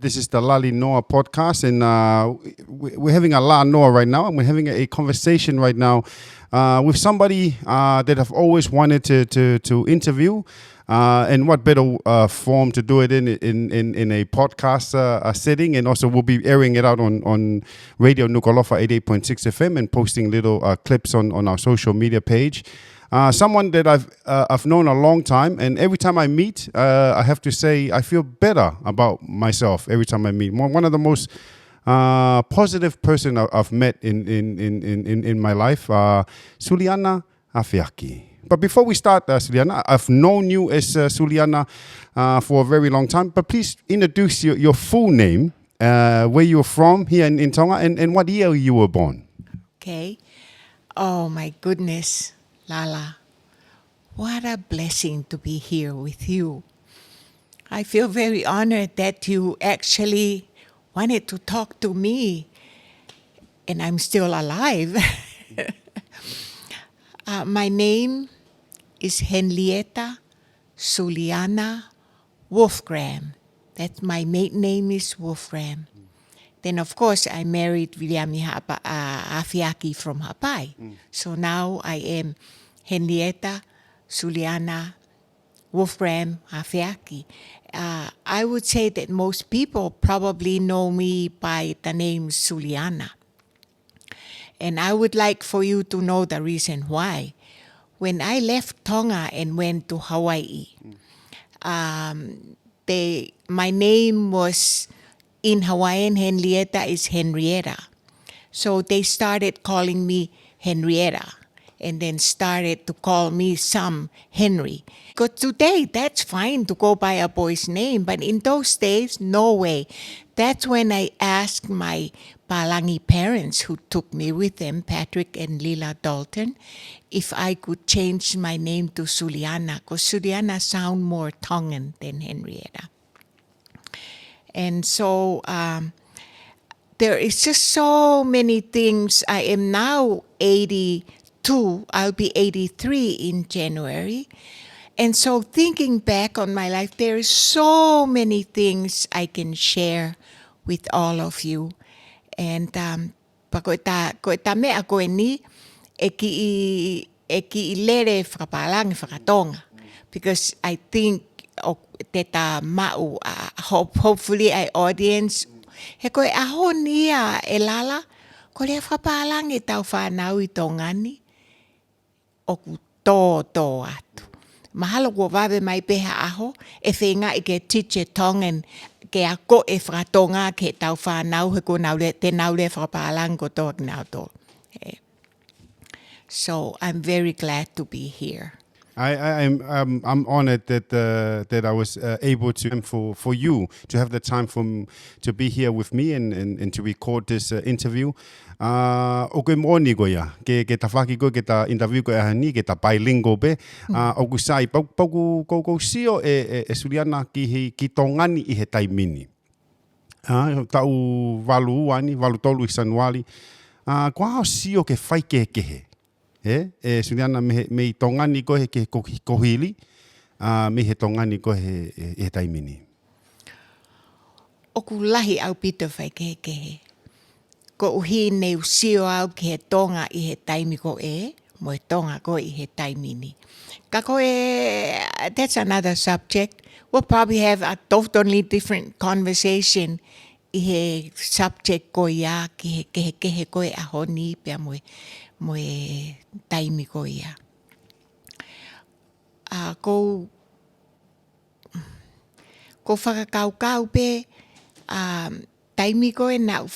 This is the Lali Noah podcast, and we're having a La Noah right now, and we're having a conversation right now with somebody that I've always wanted to interview. And what better form to do it in a podcast setting, and also we'll be airing it out on Radio Nuku'alofa 88.6 FM and posting little clips on our social media page. Someone that I've known a long time, and every time I meet, I have to say I feel better about myself every time I meet. One of the most positive person I've met in my life, Suliana Afeaki. But before we start, Suliana, I've known you as Suliana for a very long time. But please introduce your full name, where you're from here in Tonga, and what year you were born. Okay. Oh, my goodness, Lala. What a blessing to be here with you. I feel very honored that you actually wanted to talk to me, and I'm still alive. My name is Henrietta Suliana Wolfgram. That's my maiden name is Wolfgram. Then, of course, I married Suliana Afeaki from Hawaii. So now I am Henrietta Suliana Wolfgram Afeaki. I would say that most people probably know me by the name Suliana. And I would like for you to know the reason why. When I left Tonga and went to Hawaii, my name was, in Hawaiian, Henrietta is Henrietta. So they started calling me Henrietta, and then started to call me some Henry. Because today, that's fine to go by a boy's name, but in those days, no way. That's when I asked my Palangi parents, who took me with them, Patrick and Lila Dalton, if I could change my name to Suliana, because Suliana sound more Tongan than Henrietta. And so there is just so many things. I am now 82. I'll be 83 in January. And so thinking back on my life, there is so many things I can share with all of you. And pa ko ta mea koe ni e ki I lere whakapalangi whakatonga. Because I think te ta mau, hopefully our audience, he koe aho nia e lala, ko rea whapalangi tau whanau I tongani, o ku tō atu. Mahalo ko wawe mai peha aho, e whenga I ke teacher Tongan, ke a ko e whakatonga ke tau whanau, he ko naure, te naure whapalangi ko tō nau tō. So I'm very glad to be here. I'm honored that I was able to for you to have the time to be here with me and to record this interview. O koe mōni ko ia, ke ta whaki ko, ke ta interview ko ahani, ke ta bilingual be. O ku sai, pau ko sio e Suliana ki tongani I he taimini. Tau walu uani, walu tolu I Sanuali. Ko hao sio ke whai kehe. Suliana me I tongani ko he ke kohili, me he tongani ko he taimini. O ku lahi au pito whai kehe. Ko uhi nei usio au ki he tonga I he taimi ko mo he tonga ko I he taimini. Ka ko that's another subject. We'll probably have a totally different conversation I he subject ko ia ki he kehe ko aho ni pia mo e taimi ko ia. Ko whakakaukau pe taimi ko nau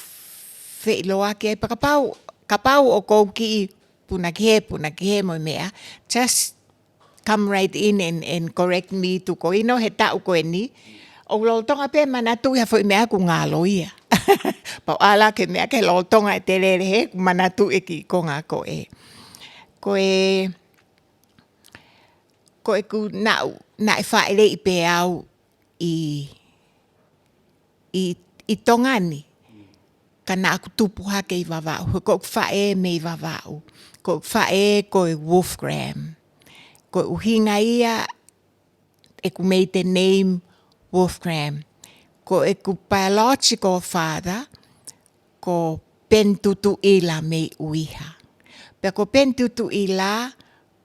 wheloa ke kapau o kou ki puna ki mo mea. Just come right in and correct me to ko ino he tau ko ni. O loltonga pe manatu ia foi mea ku ngalo ia. Pau ala ke mea ke loltonga te rere he manatu e ki ko ngā ko e. Ko e ku na e whaere I pe au I tongani. Ka na aku tupu hake I wawau. Ko whae me I wawau. Ko whae ko e Wolfgram. Ko uhinga ia e ku mei te name Wolfgram. ko e ku biological father, ko pentutu ila me uiha. Pe ko pentutu ila,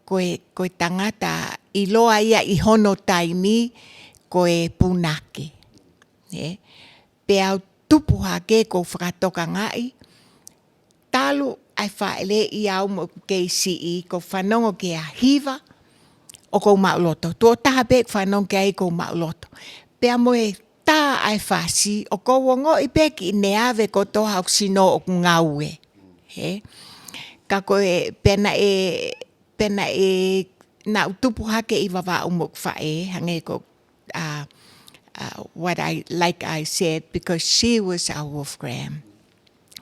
ko e tangata iloa ia I hono taimi, ko e punake. Pe au tupu hake ko whakatoka ngai, talu ai whaele I au mo kei sii, ko whanongo ke a hiva, o ko mauloto. Tuo taha pek whanongo ke ai ko mauloto. Pe a moe tā ai whasi, o ko wongo I peki ne ave ko toha o sino o ngaue. Ka koe pena na utupu hake I wawa umok whae, hange ko what I said, because she was our wolfgram.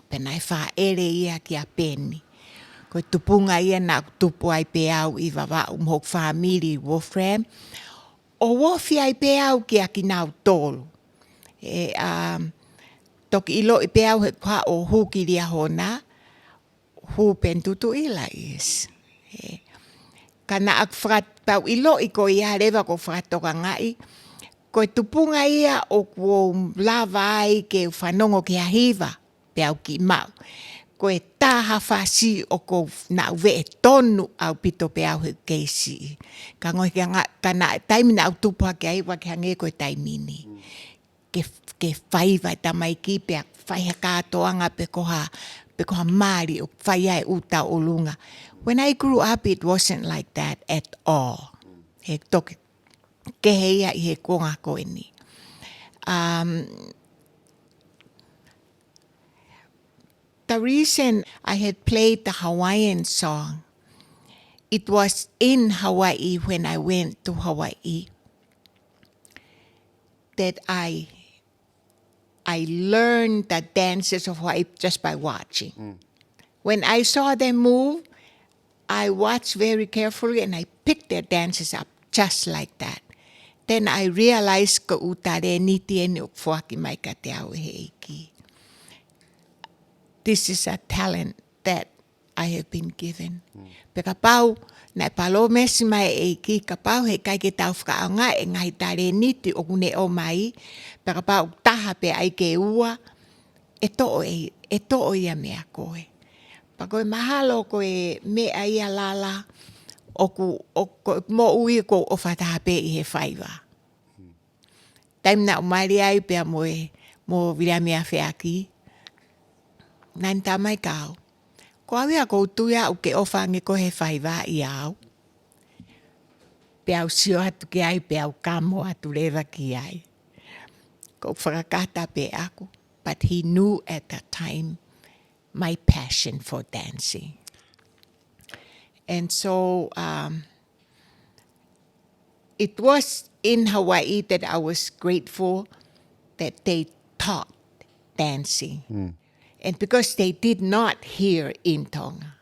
Pena I whaere ia ki a peni. Ko tupunga ia na tupu ai pe au I wawa umok family wolfram. O wofi ai pe au ki a ki nau tolu. Toki ilo I pe au he kwa o huki ria hona, hu pentutu ila is. Kana ak frat pau ilo I ko ia rewa ko fratoka ngai, ko tupunga ia o kuo lava ai ke whanongo ke a hiva, pe au ki mau. Ko e taha whasi o ko na uwe e tonu au pito pe au he keisi. Ka ngoi ka na taimi na au tupu hake ai wake hange ko e taimini. Ke whaiva tamai ki pe a whaiha kātoanga pe koha maari o whaia e uta o lunga. When I grew up, it wasn't like that at all. He toki ke heia I he konga koe ni. The reason I had played the Hawaiian song, it was in Hawaii when I went to Hawaii that I learned the dances of Hawaii just by watching. When I saw them move, I watched very carefully and I picked their dances up just like that. Then I realized ka utare niti eni ukfuaki mai ka te au he iki. This is a talent that I have been given. Pe ka pau, na palo mesi mai e iki, ka pau he kai ke tau whakaanga e ngai tare niti o kune o mai, pe ka pau taha pe ai ke ua, e to o ia mea koe. Pa koe mahalo koe mea ia lala, o mo ui ko o whataha pe I he whaiva. Taim na umari ai pe a mo Suliana Afeaki, nan tamai kau. Ko awia ko tuia o ke ofange ko he whaiva I au. Pe au sio atu ki ai, pe au kamo atu rewa ki ai. Ko whakakata pe aku. But he knew at that time my passion for dancing. And so it was in Hawaii that I was grateful that they taught dancing. And because they did not hear in Tonga.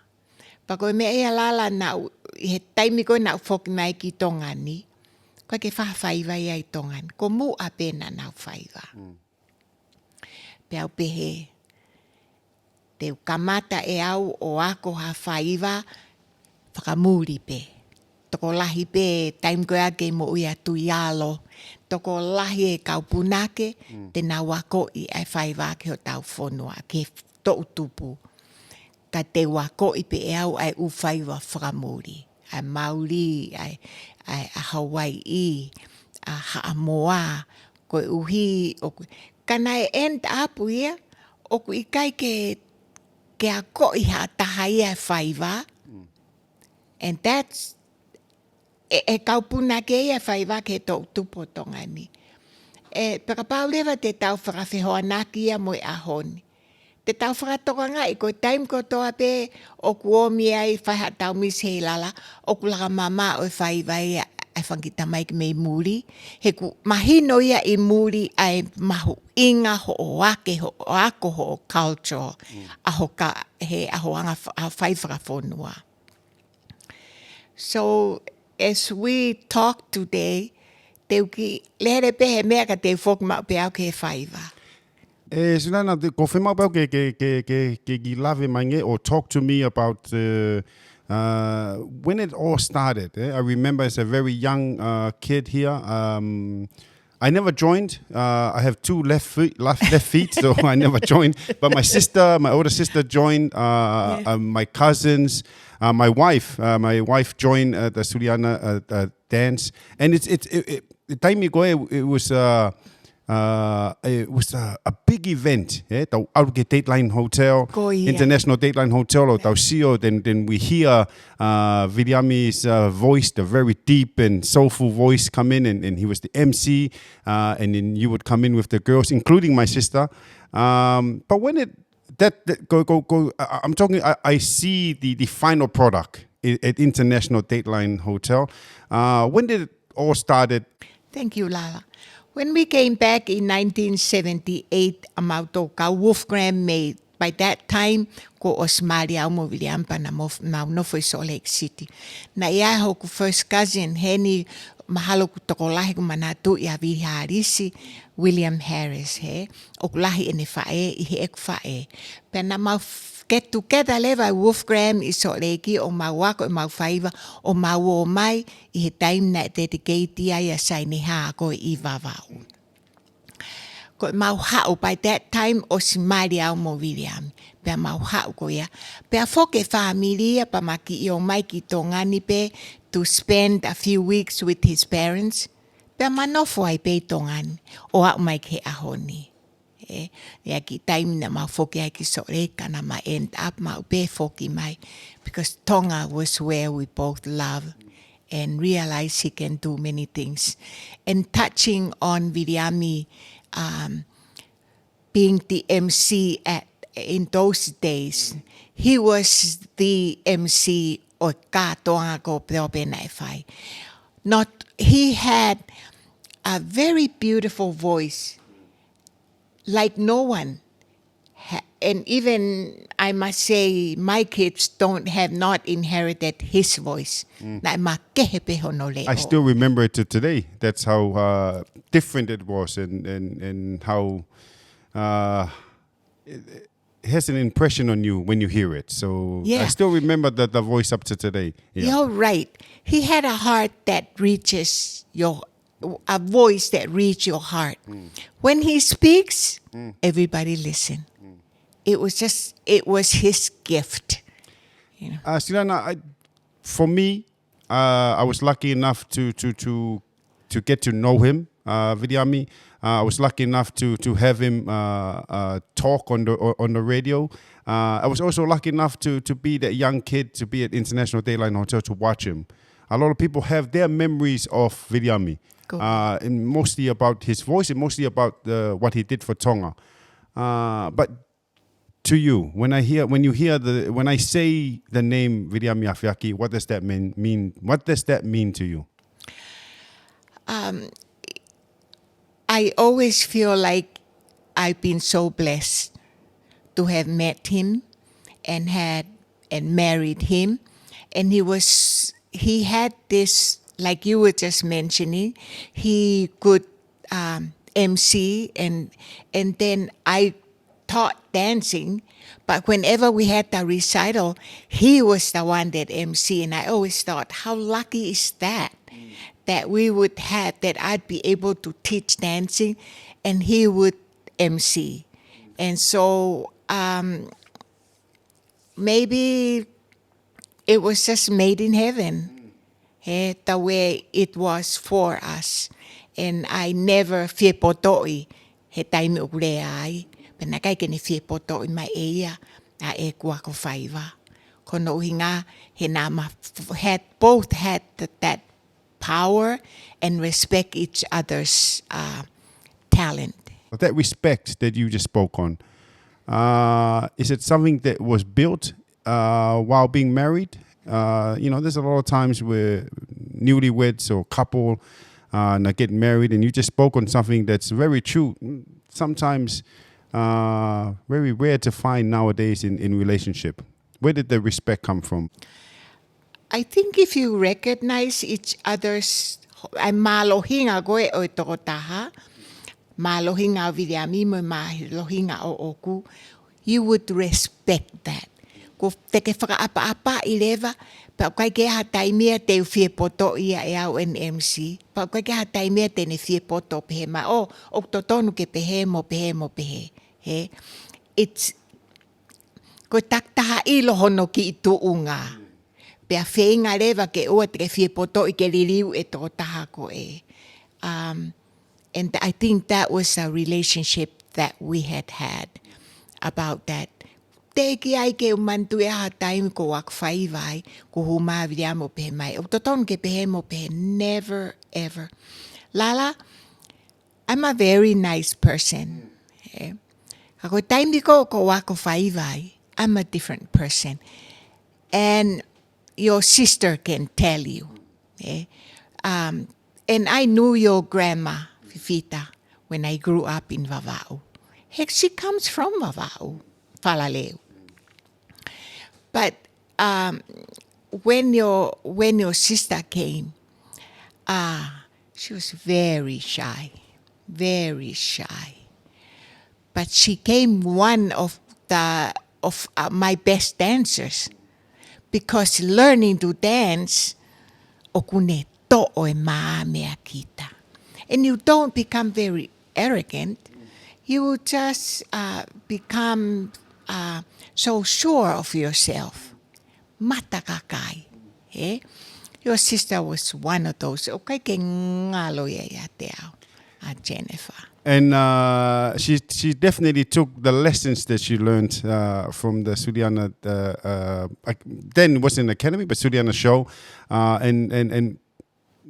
Pako me ea lala na he taimi ko na foki mai ki Tonga ni. Ko ke whawhaiva ia I Tonga. Ko mu a pena na whaiva. Pe au pehe. Te kamata e au o ako ha whaiva whakamuri pe. Toko lahi pe taimi ko ake mo uia tuialo. Toko lahi e kaupunake, te nā wako I ai whaiva ke o tau whonua, ke tō tupu. Ka te wako I pe e au ai u whaiva whakamuri. Ai Maori, ai Hawaii, a Haamoa, koe uhi. Kana e end up ia, o ku I kai ke a ko I ha taha ia whaiva. And that's e kaupuna ke ia whaiva ke tō tupo tonga ni. E pakapau lewa te tau whakawhihoa naki ia mo ahoni. Te tau whakatoka ngai, ko taim ko toa pe o kuomi ai whaiha tau mishei lala, o kulaka mama o whaiva ia ai whangita mai ki mei muri. He ku mahino ia I muri ai mahu inga ho o ake ho o ako ho o culture. Aho ka he aho anga whaiwhaka whonua. So, as we talk today, te uki lere pe he mea ka te whoki mau pe au ke whaiva. Suliana, ko whema pau ke lave mange or talk to me about when it all started. I remember as a very young kid here, I never joined. I have two left feet, so I never joined. But my older sister joined. My cousins, my wife joined the Suliana dance, and the time you go, it was a big event. The Auge Dateline Hotel, International Dateline Hotel, or Tausio. Then we hear Viliami's voice, the very deep and soulful voice, come in, and he was the MC, and then you would come in with the girls, including my sister. But when I'm talking. I see the final product at International Dateline Hotel. When did it all started? Thank you, Lala. When we came back in 1978, Amautoka Wolfgram made. By that time, ko Osmali Aumo Williampa na no Salt Lake City. Na ia hoku first cousin, Henny mahalo ku tokolahi ku manatu ia viharisi William Harris, he. Okulahi ene fae, ihe ek fae. Pena mau get together leva Wolfgram i Salt Lake o mau wako mau faiva o mau o mai i he time na dedicate ia saini ha ko i vavau. Ko mau hau by that time o si Maria mo William. Pea mau hau ko ia. Pea foke familia pa maki i o mai ki tongani pe to spend a few weeks with his parents. Pea manofo ai pe tongani o au mai ke ahoni. Ya ki time na mau foki ai ki soreka na ma end up mau be foki mai because Tonga was where we both love and realize he can do many things. And touching on Viliami being the MC in those days, he was the MC o ka Tonga ko preopena fai. He had a very beautiful voice. Like no one. And even, I must say, my kids have not inherited his voice. I still remember it to today. That's how different it was and how it has an impression on you when you hear it. So I still remember the voice up to today. Yeah. You're right. He had a heart that reaches a voice that reaches your heart. When he speaks, everybody listen. It was his gift. You know? Suliana, for me, I was lucky enough to get to know him, Viliami. I was lucky enough to have him talk on the radio. I was also lucky enough to be that young kid, to be at International Dateline Hotel to watch him. A lot of people have their memories of Viliami. And mostly about his voice and mostly about what he did for Tonga. But to you, when I say the name Suliana Afeaki, what does that mean? What does that mean to you? I always feel like I've been so blessed to have met him and married him, and he had this. Like you were just mentioning, he could MC and then I taught dancing, but whenever we had the recital, he was the one that MC, and I always thought, how lucky is that we would have, that I'd be able to teach dancing and he would MC. And so maybe it was just made in heaven. The way it was for us. And I never fear potoi. He taimi ukule ai. Pena kai keni fear potoi mai eia. A e kua ko whaiva. Kono uhinga he nama both had that power and respect each other's talent. That respect that you just spoke on, is it something that was built while being married? There's a lot of times where newlyweds or couple get married, and you just spoke on something that's very true. Sometimes very rare to find nowadays in relationship. Where did the respect come from? I think if you recognize each other's, malohinga goe o tokotaha, malohinga Viliami mo malohinga o oku, you would respect that. ko teke whakaapa I lewa, pa kai ke ha taimia te whie poto ia e au NMC, pa kai ke ha taimia te ne whie poto pehe ma, o to tonu ke pehe mo pehe, he. It's, ko taktaha ilo hono ki I tuunga. Pea whenga lewa ke ua te whie poto I ke liliu e tō taha ko e. And I think that was a relationship that we had about that. Te ki ai ke umantu e ha taimi ko wak whai vai, ko huma viria mo pehe mai. O toton ke pehe mo pehe, never, ever. Lala, I'm a very nice person. Eh? Ako taimi ko wak whai vai, I'm a different person. And your sister can tell you. Eh? And I knew your grandma, Fifita, when I grew up in Vava'u. Heck, she comes from Vava'u, Falaleu. But when your sister came, she was very shy. But she came one of my best dancers, because learning to dance, okune to'o e maa mea kita. And you don't become very arrogant. You just become so sure of yourself. Matakakai. Eh? Your sister was one of those. Okay, ke ngalo ya te au, Jennifer. And she definitely took the lessons that she learned from the Suliana, then it wasn't an academy, but Suliana show. And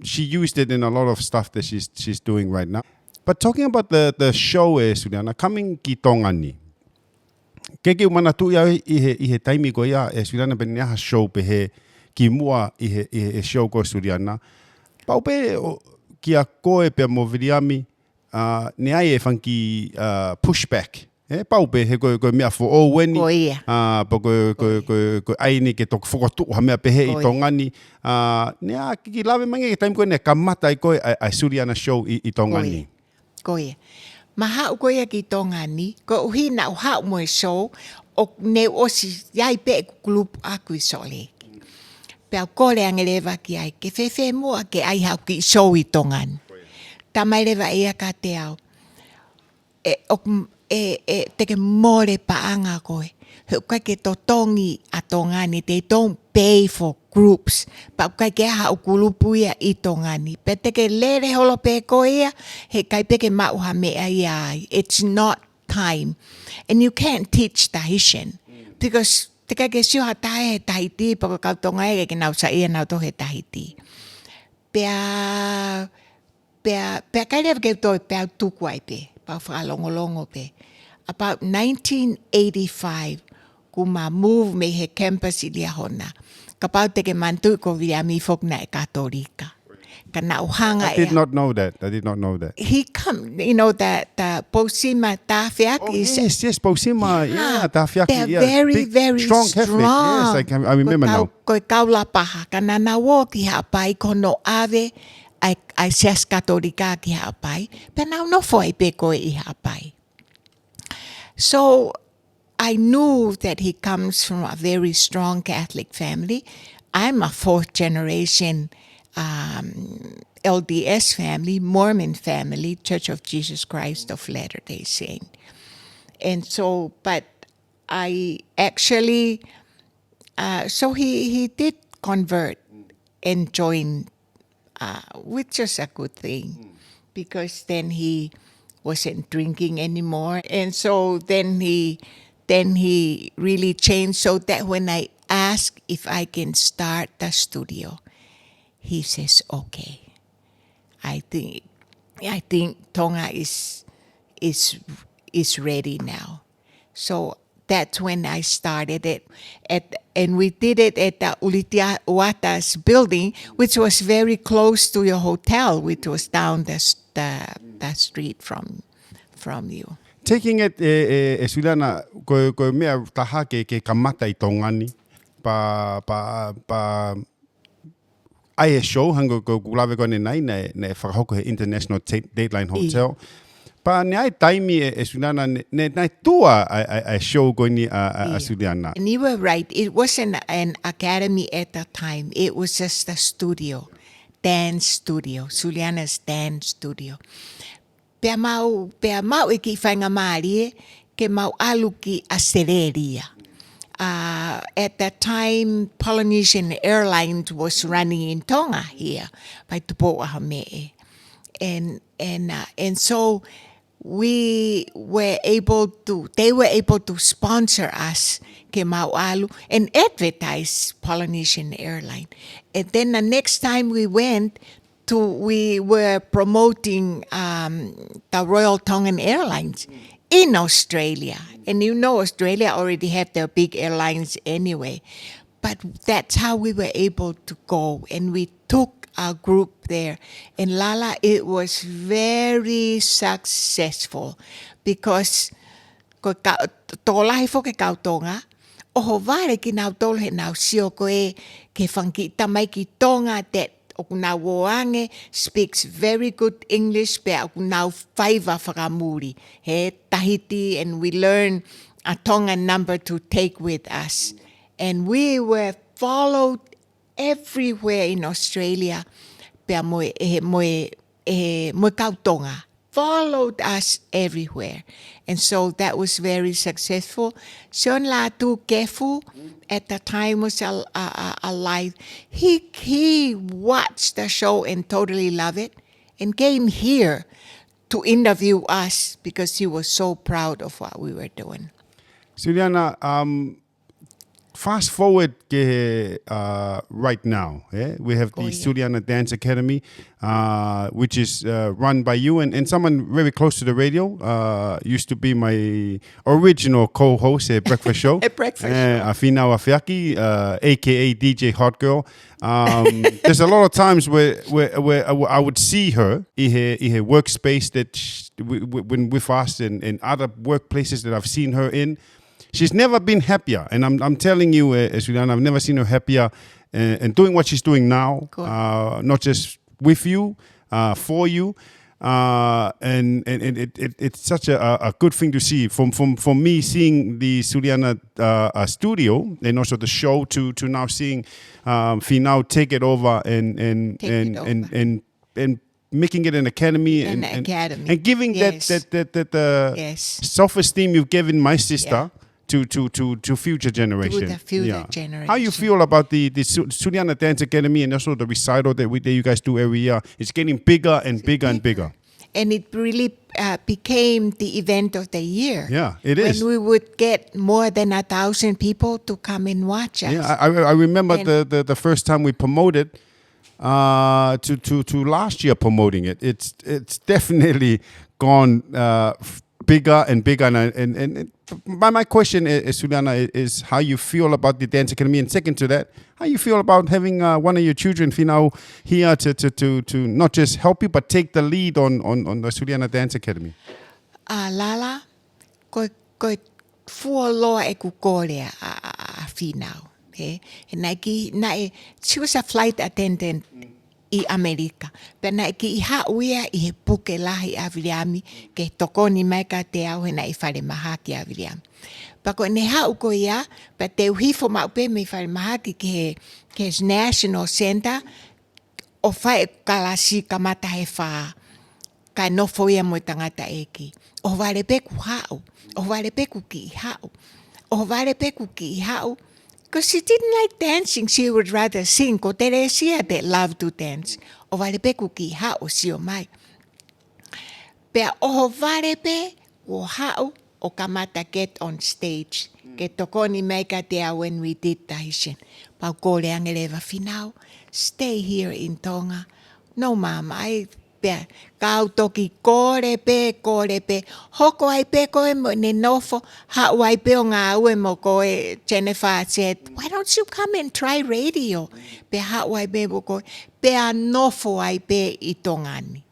she used it in a lot of stuff that she's doing right now. But talking about the show, Suliana, coming ki tongani. Keke umana tu ia I he taimi ko ia Suliana bene ha show pe he ki mua I he show ko Suliana. Pau pe ki a koe pe mo viriami ne ai e funky pushback. Pau pe he ko mea fo o weni. Ko ia. Pa ko ai ni ke tok fokotu ha mea pe he I tongani. Ne a ki lave mange ke taimi ko ne kamata I ko ai Suliana show I tongani. Ko ia. Maha ko ia ki tongani, ko uhina o hau mo show, o ne osi yai pe group aku sole. Pea kore angelewa ki ai, ke fefe mua ke ai hau ki show I tongani. Tamai lewa ia ka te au. Teke more paanga koe. Hukai ke totongi a tongani, they don't pay for groups. Pa kai ke hau kulupu ia I tongani. Pe teke lere holo pe koe ia, he kai peke mauha mea ia. It's not time. And you can't teach Tahitian. Because te kai ke siuha tae he Tahiti, pa kau tonga e ke nau sa ia nau to he Tahiti. Pea kai lewa ke toi pea tuku ai pe, pa whakalongolongo pe. About 1985, kuma move me he campus I Liahona. Ka pau teke mantu ko viami fokna e Katolika. Ka nauhanga I did not know that. He come, you know, that Posima Afeaki is... Yes, Posima, yeah, Afeaki. They're yeah. very, Big, very strong Catholic. Yes, I remember now. Ko kaula paha, ka nanawo ki hapai kono ave, ai seas Katolika ki hapai, pe nau no foi pe ko I hapai. So I knew that he comes from a very strong Catholic family. I'm a fourth generation LDS family, Mormon family, Church of Jesus Christ of Latter-day Saints. And so, but I actually, so he did convert and join, which is a good thing, because then he wasn't drinking anymore. And so then he really changed, so that when I ask if I can start the studio, he says, okay. I think Tonga is ready now. So that's when I started it. And we did it at the Ulitiawata's building, which was very close to your hotel, which was down the street from you. Taking it, Suliana, ko mea taha ke kamata I tongani, pa ai show hango ko kulave ko nei whakahoko he International Dateline Hotel. Pa ne ai taimi e Suliana ne tua a show going a Suliana. And you were right. It wasn't an academy at the time. It was just a studio, dance studio, Suliana's dance studio. Pea mau e ki whainga maari ke mau alu ki a sereria. At that time, Polynesian Airlines was running in Tonga here by Tupo'aha Me'e. And so they were able to sponsor us ke Maualu and advertise Polynesian Airlines. And then the next time we went we were promoting the Royal Tongan Airlines in Australia. And you know Australia already have their big airlines anyway. But that's how we were able to go. And we took our group there. And Lala, it was very successful because tolahi fo ke kautonga, oho vare ki nau tolo he nau sio koe ke whankita mai ki tonga that oku nau woange speaks very good English, pe oku nau whaiva whakamuri, he Tahiti, and we learn a Tongan number to take with us. And we were followed everywhere in Australia. Pea moe kautonga followed us everywhere. And so that was very successful. Sean Latu Kefu at the time was alive. He watched the show and totally loved it and came here to interview us because he was so proud of what we were doing. Suliana, fast forward right now. We have the Suliana Dance Academy, which is run by you and someone very close to the radio. Used to be my original co-host at Breakfast Show. At Breakfast Show. Suliana Afeaki, a.k.a. DJ Hot Girl. There's a lot of times where I would see her in her workspace when with us and other workplaces that I've seen her in. She's never been happier, and I'm telling you, Suliana, I've never seen her happier and doing what she's doing now. Not just with you, for you, and it's such a good thing to see. From me seeing the Suliana studio and also the show to now seeing Finau take it over and making it an academy and giving that self-esteem you've given my sister. To future generation. To the future generation. How you feel about the Suliana Dance Academy and also the recital that you guys do every year? It's getting bigger and bigger and bigger. And it really became the event of the year. Yeah, it is. When we would get more than 1,000 people to come and watch us. Yeah, I remember the first time we promoted to last year promoting it. It's definitely gone bigger and bigger. And my question is, Suliana, is how you feel about the Dance Academy, and second to that, how you feel about having one of your children, Finau, here to not just help you, but take the lead on the Suliana Dance Academy. Lala, ko fuoloa e kukore a Finau. She was a flight attendant I Amerika. Pena ki iha uia I he puke lahi aviliami ke tokoni mai ka te au hena I whare maha ki aviliami. Pako ne hau ko ia, pa te uhifo maupe me whare maha ki ke his National Center o whae kalasi kamata he wha ka nofo ia mo tangata eki. O ware peku hau, o ware peku ki hau, o ware peku ki hau. Because she didn't like dancing, she would rather sing. Ko Teresia that loved to dance. O varepe ki hao si o mai. Pea o varepe o hao o kamata get on stage. Ke tokoni meka tea when we did Tahitian. Pau kore angeleva Finau, stay here in Tonga. No, Mom, pea kau toki kore pe. Hoko ai pe koe mo ne nofo. Hau ai pe o ngā ue mo koe. Jennifer said, why don't you come and try radio? Pe hau ai pe mo koe. Pea nofo ai pe I tongani.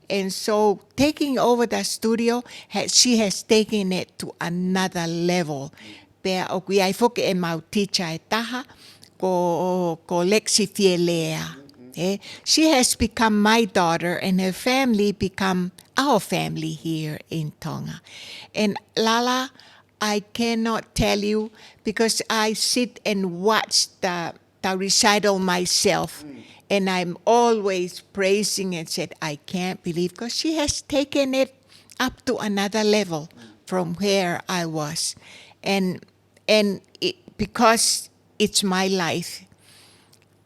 And so taking over the studio, she has taken it to another level. Pea o kui ai foke e mau teacher e taha ko Lexi Fielea. She has become my daughter, and her family become our family here in Tonga. And Lala, I cannot tell you because I sit and watch the recital myself. And I'm always praising and said, I can't believe, because she has taken it up to another level from where I was. And because it's my life,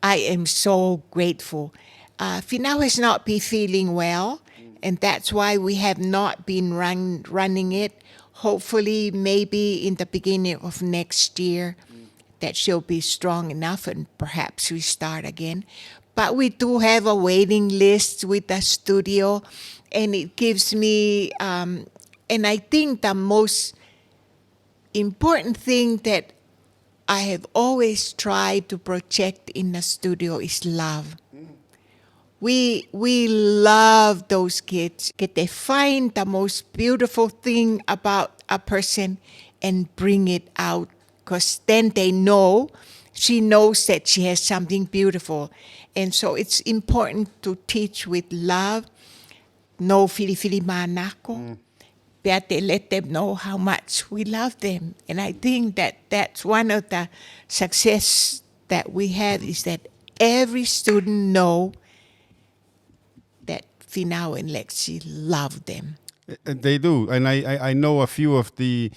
I am so grateful. Finau has not been feeling well, and that's why we have not been running it. Hopefully, maybe in the beginning of next year, that she'll be strong enough and perhaps we start again. But we do have a waiting list with the studio, and it gives me, and I think the most important thing that I have always tried to project in the studio is love. We love those kids. They find the most beautiful thing about a person and bring it out, because then they know, she knows that she has something beautiful. And so it's important to teach with love, no fili manako. But they let them know how much we love them. And I think that that's one of the success that we have, is that every student know that Finau and Lexi love them. They do, and I know a few of the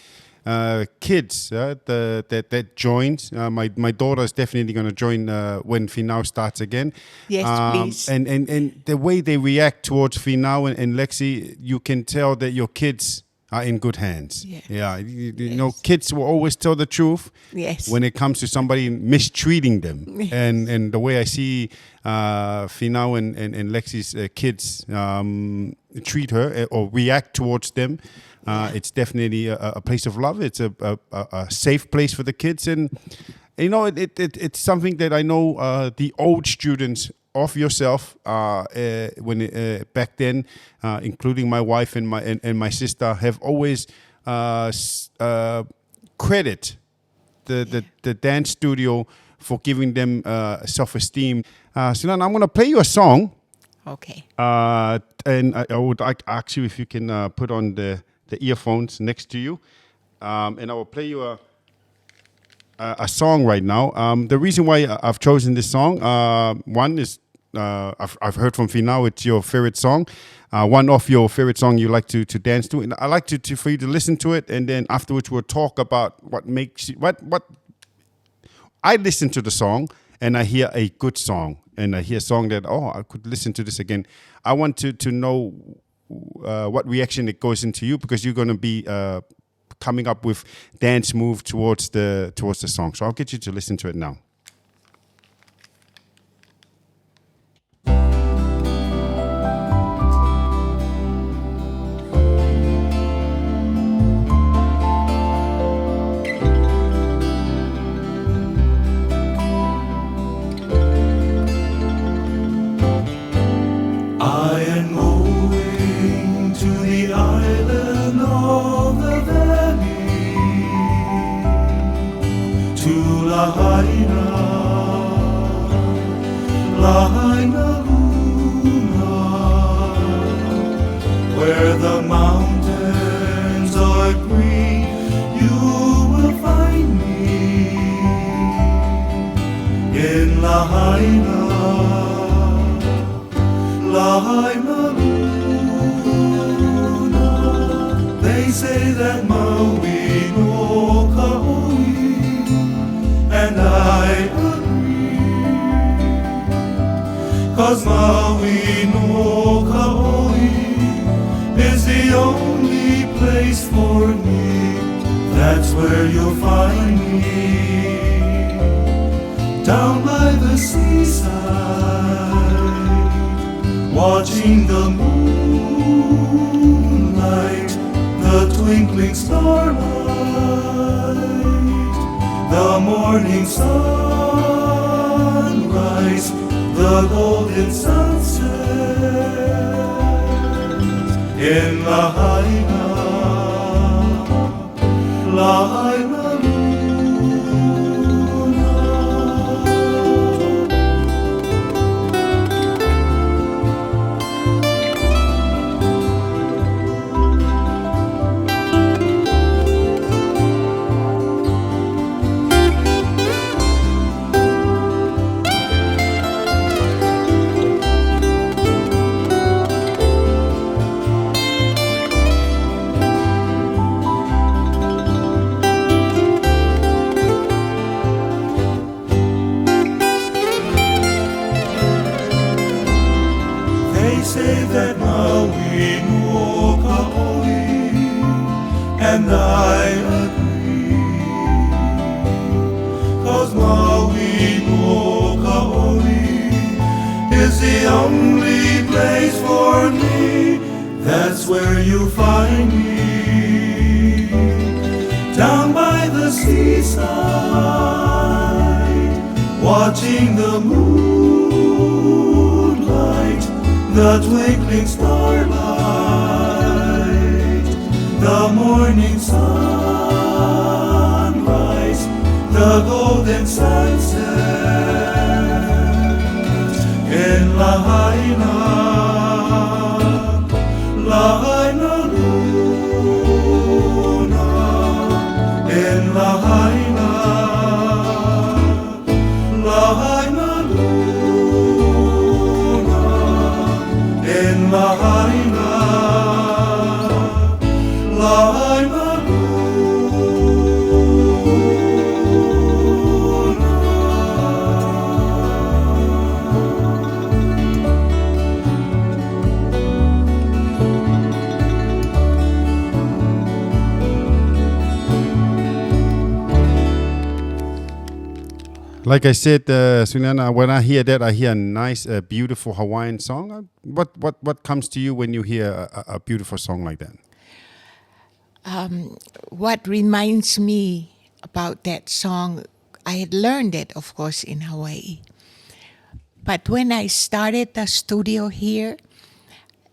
kids that joined. My daughter is definitely going to join when Finau starts again. Yes, please. And the way they react towards Finau and Lexi, you can tell that your kids are in good hands. Yeah. Yeah, you know, kids will always tell the truth. Yes. When it comes to somebody mistreating them, and the way I see Finau and Lexi's kids treat her or react towards them, it's definitely a place of love. It's a safe place for the kids, and you know, it's something that I know the old students of yourself when back then, including my wife and my sister, have always credit the dance studio for giving them self-esteem. Suliana, I'm going to play you a song. Okay. And I would ask you if you can put on the earphones next to you, and I will play you a song right now. The reason why I've chosen this song, one is I've heard from Finau, it's your favorite song, one of your favorite song you like to dance to, and I like for you to listen to it, and then afterwards we'll talk about what makes you, what I listen to the song and I hear a good song, and I hear a song that, I could listen to this again. I want to know what reaction it goes into you, because you're going to be coming up with dance move towards the song. So I'll get you to listen to it now. I am going to the island of the valley, to Lahaina, Lahaina Luna, where the mountains are green. You will find me in Lahaina. Lahaina Luna. They say that Maui no Kaoi, and I agree, 'cause Maui no Kaoi is the only place for me. That's where you'll find me, down by the seaside, watching the moonlight, the twinkling starlight, the morning sunrise, the golden sunset in Lahaina, Lahaina Luna. and I agree. 'Cause Maui no Kaoli is the only place for me. That's where you find me, down by the seaside, watching the moonlight, the twinkling starlight, the morning sunrise, the golden sunset in Lahaina, Lahaina Luna, in Lahaina, Lahaina Luna, in Lahaina, Lahaina Like I said, Suliana, when I hear that, I hear a nice, beautiful Hawaiian song. What comes to you when you hear a beautiful song like that? What reminds me about that song, I had learned it, of course, in Hawaii. But when I started the studio here,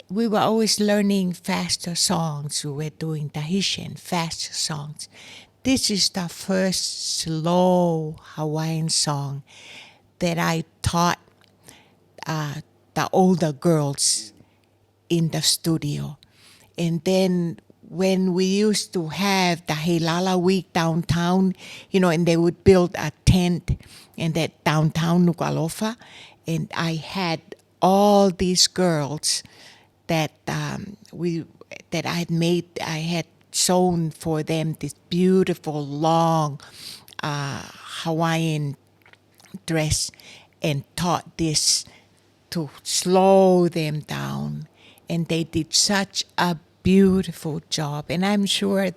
we were always learning faster songs. We were doing Tahitian faster songs. This is the first slow Hawaiian song that I taught the older girls in the studio. And then when we used to have the Heilala Week downtown, and they would build a tent in that downtown Nuku'alofa, and I had all these girls that that I had sewn for them this beautiful long Hawaiian dress, and taught this to slow them down, and they did such a beautiful job. And I'm sure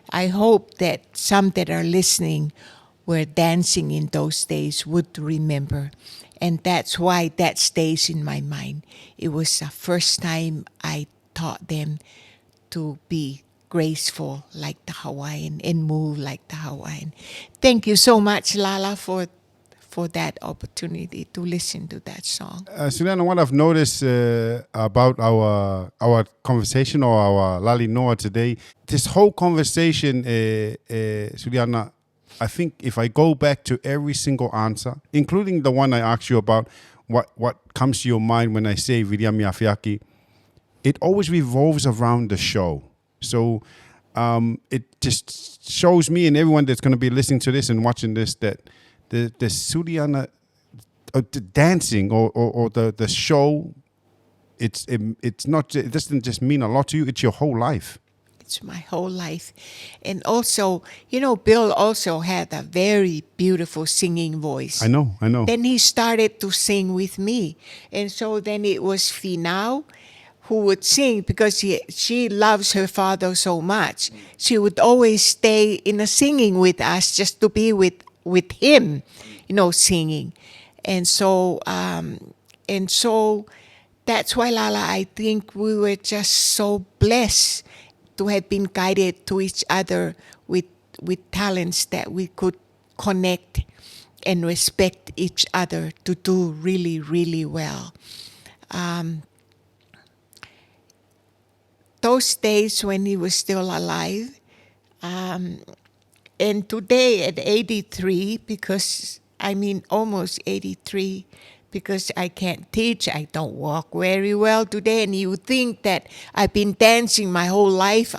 I hope that some that are listening were dancing in those days would remember. And that's why that stays in my mind. It was the first time I taught them to be graceful like the Hawaiian and move like the Hawaiian. Thank you so much, Lala, for that opportunity to listen to that song. Suliana, what I've noticed about our conversation or our Lali Noa today, this whole conversation, Suliana, I think if I go back to every single answer, including the one I asked you about, what comes to your mind when I say Suliana Afeaki, it always revolves around the show. So it just shows me and everyone that's going to be listening to this and watching this that the Suliana, the dancing or the show, it's not, it doesn't just mean a lot to you. It's your whole life. It's my whole life. And also, Bill also had a very beautiful singing voice. I know. Then he started to sing with me. And so then it was Finau who would sing, because she loves her father so much. She would always stay in a singing with us just to be with him, singing. And so that's why, Lala, I think we were just so blessed to have been guided to each other with talents that we could connect and respect each other to do really, really well. Those days when he was still alive, and today at 83, almost 83, because I can't teach, I don't walk very well today, and you think that I've been dancing my whole life.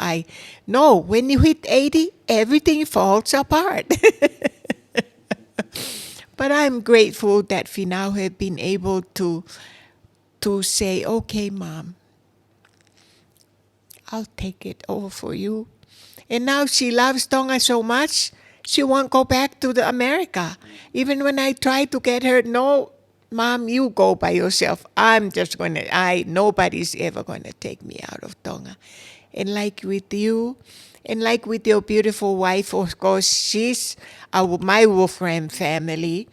No, when you hit 80, everything falls apart. But I'm grateful that Finau have been able to say, okay, Mom, I'll take it over for you. And now she loves Tonga so much, she won't go back to America. Even when I try to get her, no, Mom, you go by yourself. Nobody's ever going to take me out of Tonga. And like with you, And like with your beautiful wife, of course, she's my Wolfram family.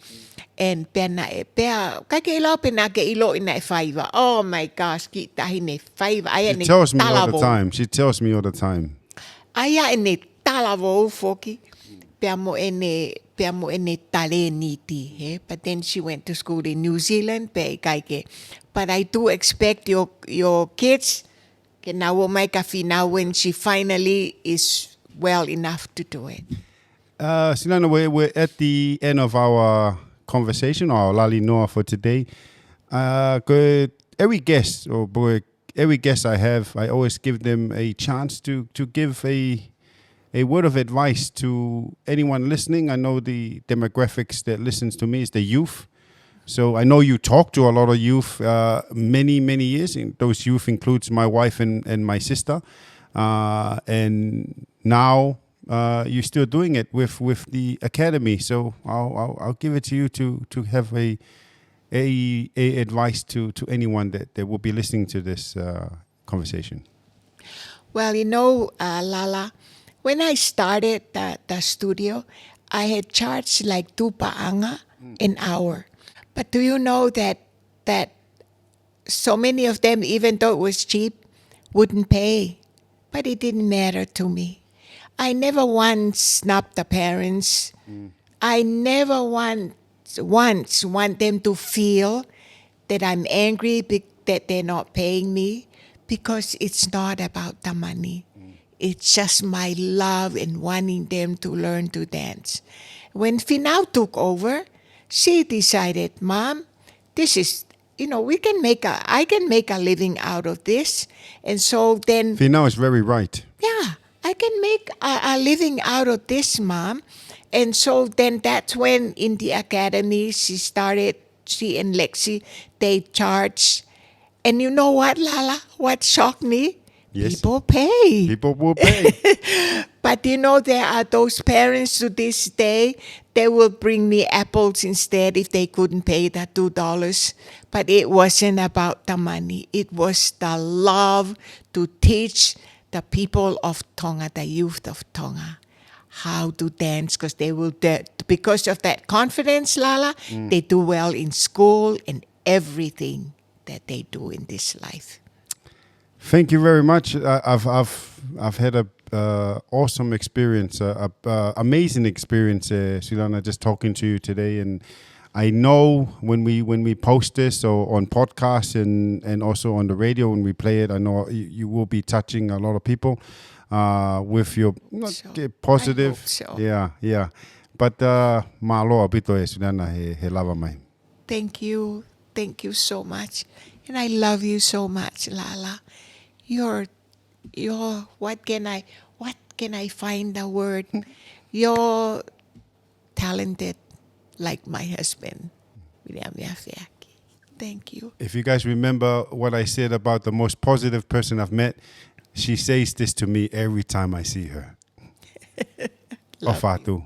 And pea kake pena ke ilo ina e whaiva. Oh my gosh, ki tahi ne whaiva. Aia She ne tells me all the talavo. time. She tells me all the time. Aia e ne talavo foki. Pea mo e ne tale niti. But then she went to school in New Zealand. Pea kaike. But I do expect your kids ke na wo mai ka now when she finally is well enough to do it. Suliana, we're at the end of our conversation, or lali noa for today. Every guest, every guest I have, I always give them a chance to give a word of advice to anyone listening. I know the demographics that listens to me is the youth. So I know you talk to a lot of youth many, many years. And those youth includes my wife and my sister. And now you're still doing it with the academy. So I'll give it to you to have a advice to anyone that will be listening to this conversation. Well, Lala, when I started the studio, I had charged like 2 paanga an hour. But do you know that so many of them, even though it was cheap, wouldn't pay? But it didn't matter to me. I never once snubbed the parents. I never once want them to feel that I'm angry that they're not paying me, because it's not about the money. It's just my love and wanting them to learn to dance. When Finau took over, she decided, Mom, this is, I can make a living out of this. And so then, Finau is very right. yeah, I can make a living out of this, Mom. And so then that's when in the academy she and Lexi, they charge. And you know what, Lala? What shocked me? Yes. People pay. People will pay. But there are those parents to this day, they will bring me apples instead if they couldn't pay the $2. But it wasn't about the money. It was the love to teach the people of Tonga, the youth of Tonga, how to dance, because because of that confidence, Lala, they do well in school and everything that they do in this life. Thank you very much. I've had a awesome experience, amazing experience, Suliana, just talking to you today. And I know when we post this or on podcasts and also on the radio when we play it, I know you will be touching a lot of people with your positive. I hope so. Yeah. But maaloa pito e Suliana he lava mai. Thank you so much, and I love you so much, Lala. You're what can I find the word? You're talented like my husband, Suliana Afeaki. Thank you. If you guys remember what I said about the most positive person I've met, she says this to me every time I see her. Love Ofatu.